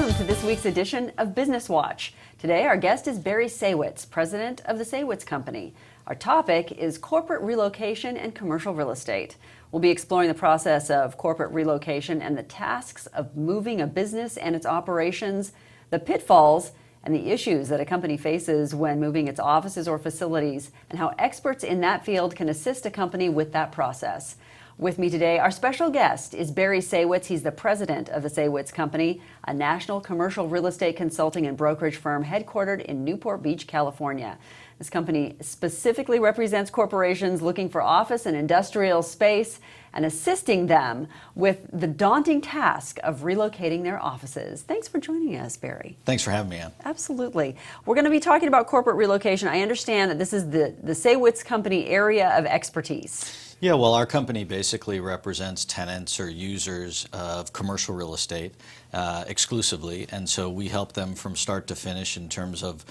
Welcome to this week's edition of Business Watch. Today our guest is Barry Saywitz, president of the Saywitz Company. Our topic is corporate relocation and commercial real estate. We'll be exploring the process of corporate relocation and the tasks of moving a business and its operations, the pitfalls and the issues that a company faces when moving its offices or facilities, and how experts in that field can assist a company with that process. With me today, our special guest is Barry Saywitz. He's the president of the Saywitz Company, a national commercial real estate consulting and brokerage firm headquartered in Newport Beach, California. This company specifically represents corporations looking for office and industrial space and assisting them with the daunting task of relocating their offices. Thanks for joining us, Barry. Thanks for having me, Ann. Absolutely. We're going to be talking about corporate relocation. I understand that this is the Saywitz Company area of expertise. Yeah, well, our company basically represents tenants or users of commercial real estate exclusively, and so we help them from start to finish in terms of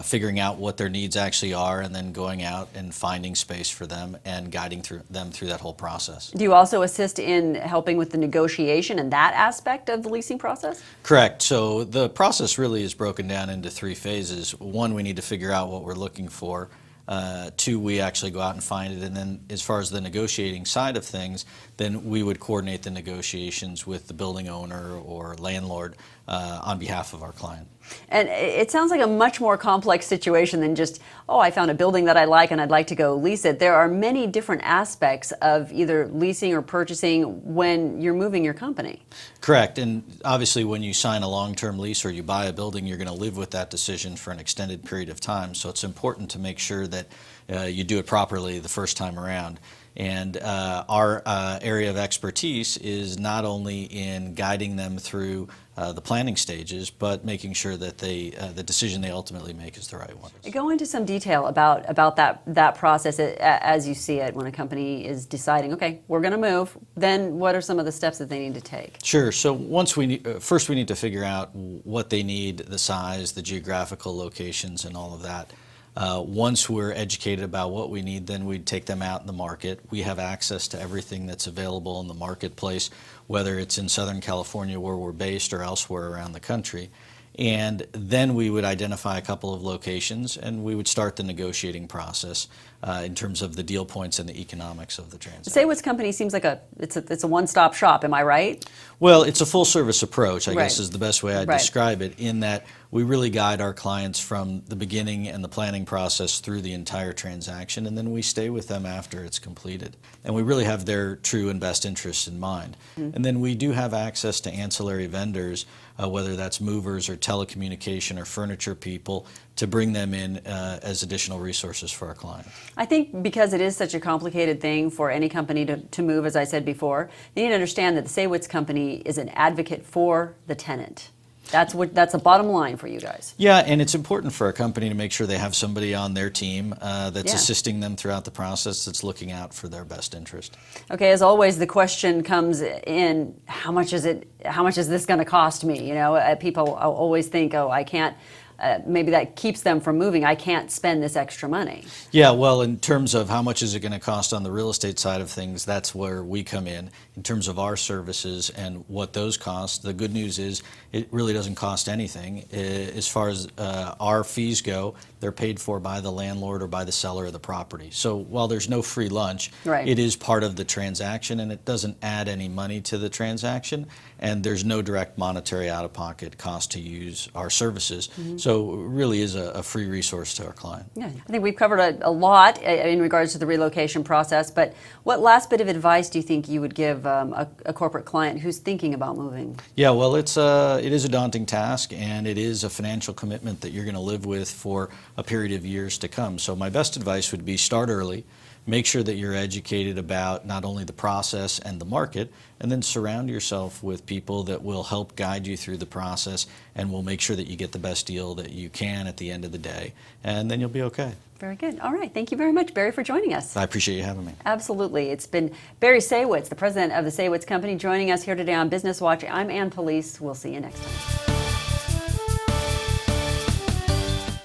figuring out what their needs actually are and then going out and finding space for them and guiding them through that whole process. Do you also assist in helping with the negotiation and that aspect of the leasing process? Correct. So the process really is broken down into three phases. One, we need to figure out what we're looking for. Two, we actually go out and find it, and then as far as the negotiating side of things, then we would coordinate the negotiations with the building owner or landlord on behalf of our client. And it sounds like a much more complex situation than just, oh, I found a building that I like and I'd like to go lease it. There are many different aspects of either leasing or purchasing when you're moving your company. Correct, and obviously when you sign a long-term lease or you buy a building, you're going to live with that decision for an extended period of time, so it's important to make sure that you do it properly the first time around. And our area of expertise is not only in guiding them through the planning stages, but making sure that the decision they ultimately make is the right one. Go into some detail about that process as you see it when a company is deciding, okay, we're going to move. Then what are some of the steps that they need to take? Sure. So first we need to figure out what they need, the size, the geographical locations, and all of that. Once we're educated about what we need, then we'd take them out in the market. We have access to everything that's available in the marketplace, whether it's in Southern California where we're based or elsewhere around the country. And then we would identify a couple of locations and we would start the negotiating process in terms of the deal points and the economics of the transaction. The Saywitz Company seems like it's a one-stop shop, am I right? Well, it's a full-service approach, I Right. guess is the best way I'd Right. describe it, in that we really guide our clients from the beginning and the planning process through the entire transaction, and then we stay with them after it's completed. And we really have their true and best interests in mind. Mm-hmm. And then we do have access to ancillary vendors, whether that's movers or telecommunication or furniture people, to bring them in as additional resources for our clients. I think because it is such a complicated thing for any company to move, as I said before, you need to understand that the Saywitz Company is an advocate for the tenant. That's the bottom line for you guys. Yeah, and it's important for a company to make sure they have somebody on their team that's Yeah. assisting them throughout the process, that's looking out for their best interest. Okay, as always, the question comes in: how much is this going to cost me? You know, people always think, oh, I can't. Maybe that keeps them from moving. I can't spend this extra money. Yeah, well, in terms of how much is it going to cost on the real estate side of things, that's where we come in terms of our services and what those cost. The good news is it really doesn't cost anything. As far as our fees go, they're paid for by the landlord or by the seller of the property. So while there's no free lunch, Right. It is part of the transaction and it doesn't add any money to the transaction, and there's no direct monetary out-of-pocket cost to use our services. Mm-hmm. So it really is a free resource to our client. Yeah, I think we've covered a lot in regards to the relocation process, but what last bit of advice do you think you would give a corporate client who's thinking about moving? Yeah, well, it is a daunting task, and it is a financial commitment that you're going to live with for a period of years to come. So my best advice would be start early. Make sure that you're educated about not only the process and the market, and then surround yourself with people that will help guide you through the process and will make sure that you get the best deal that you can at the end of the day, and then you'll be okay. Very good. All right. Thank you very much, Barry, for joining us. I appreciate you having me. Absolutely. It's been Barry Saywitz, the president of the Saywitz Company, joining us here today on Business Watch. I'm Ann Police. We'll see you next time.